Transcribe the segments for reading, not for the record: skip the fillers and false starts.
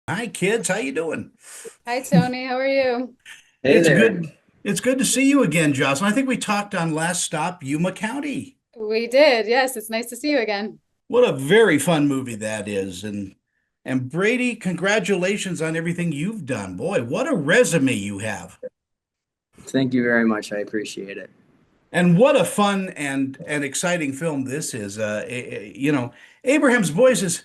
Hi kids, how you doing? Hi Tony, how are you? Hey It's there. good. It's good to see you again, Jocelyn. I think we talked on last stop, Yuma County. We did. Yes, it's nice to see you again. What a very fun movie that is. And Brady, congratulations on everything you've done. Boy, what a resume you have. Thank you very much. I appreciate it. And what a fun and exciting film this is. Abraham's Boys is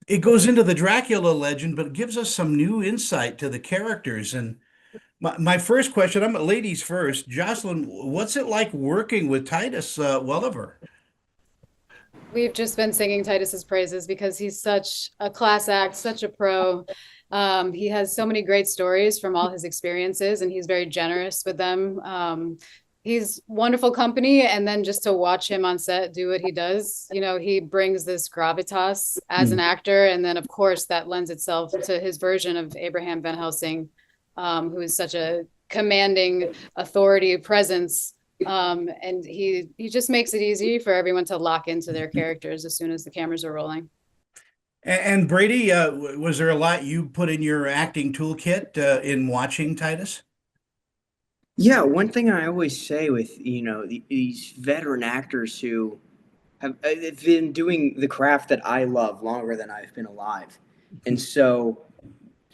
it goes into the Dracula legend, but it gives us some new insight to the characters. And my first question, I'm ladies first. Jocelyn, what's it like working with Titus Welliver? We've just been singing Titus's praises because he's such a class act, such a pro. He has so many great stories from all his experiences, and he's very generous with them. He's wonderful company, and then just to watch him on set do what he does, he brings this gravitas as an Hmm. actor, and then of course that lends itself to his version of Abraham Van Helsing, who is such a commanding authority presence, and he just makes it easy for everyone to lock into their characters as soon as the cameras are rolling. And Brady, was there a lot you put in your acting toolkit in watching Titus? Yeah, one thing I always say with, these veteran actors who have been doing the craft that I love longer than I've been alive. And so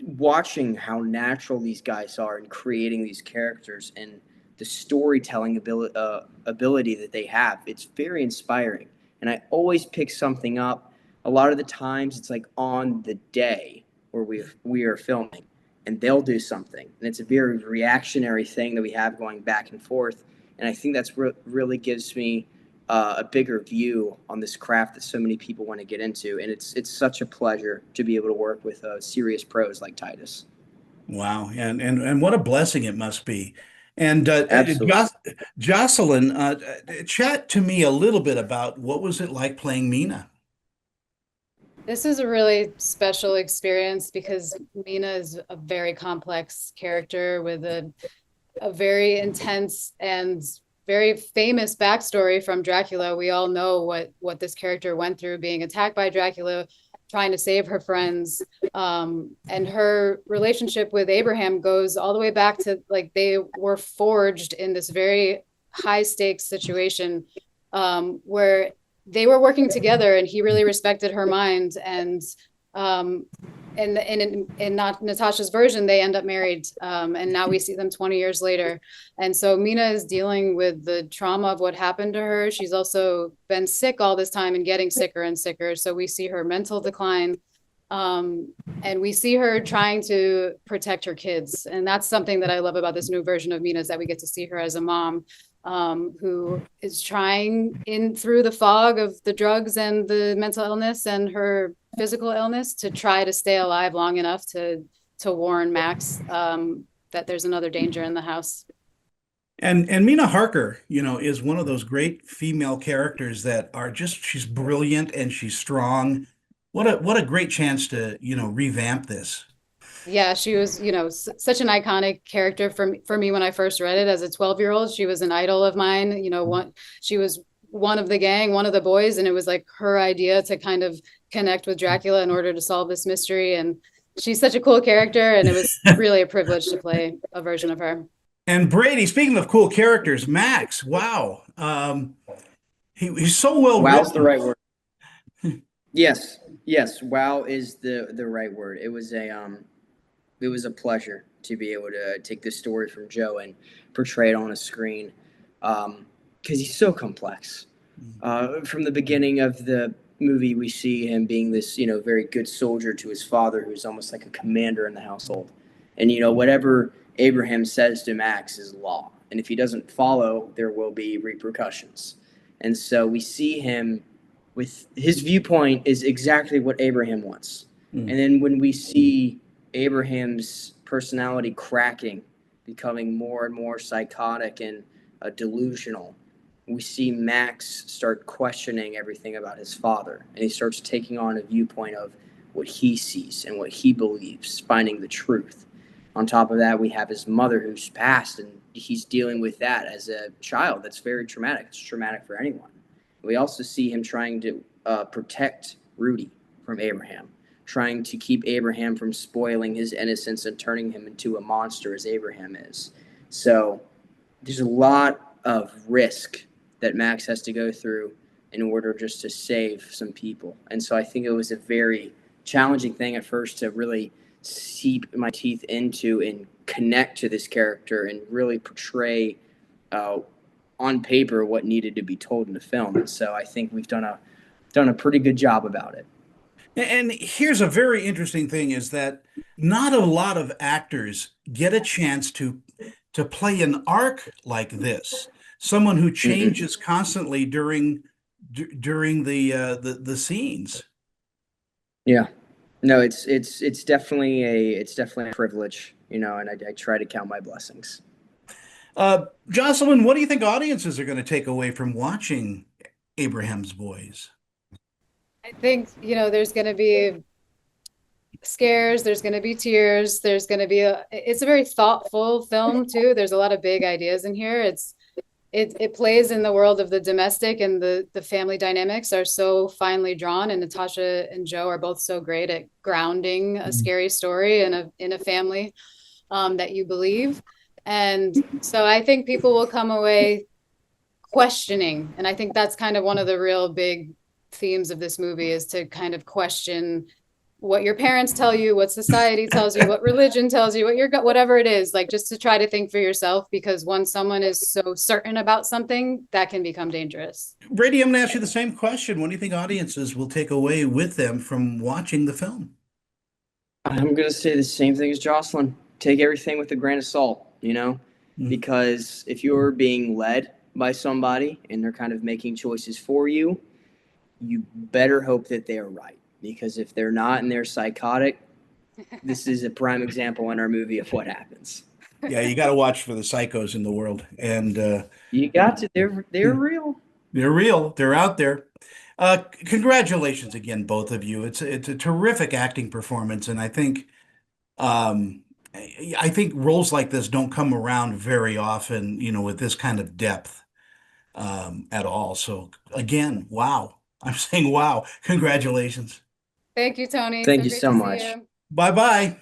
watching how natural these guys are in creating these characters and the storytelling ability that they have, it's very inspiring. And I always pick something up. A lot of the times, it's like on the day where we are filming, and they'll do something, and it's a very reactionary thing that we have going back and forth. And I think that's really gives me a bigger view on this craft that so many people want to get into, and it's such a pleasure to be able to work with serious pros like Titus. Wow, and what a blessing it must be. And Absolutely. Jocelyn, chat to me a little bit about what was it like playing Mina? This is a really special experience because Mina is a very complex character with a very intense and very famous backstory from Dracula. We all know what this character went through being attacked by Dracula, trying to save her friends. And her relationship with Abraham goes all the way back to like they were forged in this very high stakes situation, where they were working together and he really respected her mind, um and in not Natasha's version, they end up married, and now we see them 20 years later. And so Mina is dealing with the trauma of what happened to her. She's also been sick all this time and getting sicker and sicker. So we see her mental decline, um, and we see her trying to protect her kids. And that's something that I love about this new version of Mina, is that we get to see her as a mom, who is trying in through the fog of the drugs and the mental illness and her physical illness to try to stay alive long enough to warn Max, that there's another danger in the house. And Mina Harker, is one of those great female characters that are just she's brilliant and she's strong. What a great chance to, revamp this. Yeah, she was, such an iconic character for me when I first read it as a 12-year-old. She was an idol of mine. She was one of the gang, one of the boys, and it was like her idea to kind of connect with Dracula in order to solve this mystery. And she's such a cool character, and it was really a privilege to play a version of her. And Brady, speaking of cool characters, Max, wow. He's so well Wow's the written. right word. Yes, yes. Wow is the right word. It was a pleasure to be able to take this story from Joe and portray it on a screen, because he's so complex. From the beginning of the movie, we see him being this, very good soldier to his father, who's almost like a commander in the household. And, whatever Abraham says to Max is law. And if he doesn't follow, there will be repercussions. And so we see him with his viewpoint is exactly what Abraham wants. Mm. And then when we see Abraham's personality cracking, becoming more and more psychotic and delusional, we see Max start questioning everything about his father, and he starts taking on a viewpoint of what he sees and what he believes, finding the truth. On top of that, we have his mother who's passed, and he's dealing with that as a child. That's very traumatic. It's traumatic for anyone. We also see him trying to protect Rudy from Abraham. trying to keep Abraham from spoiling his innocence and turning him into a monster as Abraham is. So there's a lot of risk that Max has to go through in order just to save some people. And so I think it was a very challenging thing at first to really seep my teeth into and connect to this character and really portray on paper what needed to be told in the film. And so I think we've done a pretty good job about it. And here's a very interesting thing is that not a lot of actors get a chance to play an arc like this. Someone who Mm-mm. changes constantly during the scenes. Yeah. No, it's definitely a privilege, and I try to count my blessings. Jocelyn, what do you think audiences are going to take away from watching Abraham's Boys? I think, there's going to be scares, there's going to be tears, there's going to be it's a very thoughtful film too. There's a lot of big ideas in here. It plays in the world of the domestic, and the family dynamics are so finely drawn, and Natasha and Joe are both so great at grounding a scary story in a family that you believe. And so I think people will come away questioning, and I think that's kind of one of the real big themes of this movie, is to kind of question what your parents tell you, what society tells you, what religion tells you, whatever it is, like, just to try to think for yourself, because once someone is so certain about something, that can become dangerous. Brady, I'm going to ask you the same question. What do you think audiences will take away with them from watching the film? I'm gonna say the same thing as Jocelyn. Take everything with a grain of salt, Mm. because if you're being led by somebody and they're kind of making choices for you, you better hope that they are right. Because if they're not and they're psychotic, this is a prime example in our movie of what happens. Yeah, you got to watch for the psychos in the world, and You got to. They're real. they're real. They're out there. Congratulations again, both of you. It's a terrific acting performance, and um, I think roles like this don't come around very often, with this kind of depth at all. So again, wow. I'm saying wow. Congratulations. Thank you, Tony. Thank So you great so to see much. you. Bye bye.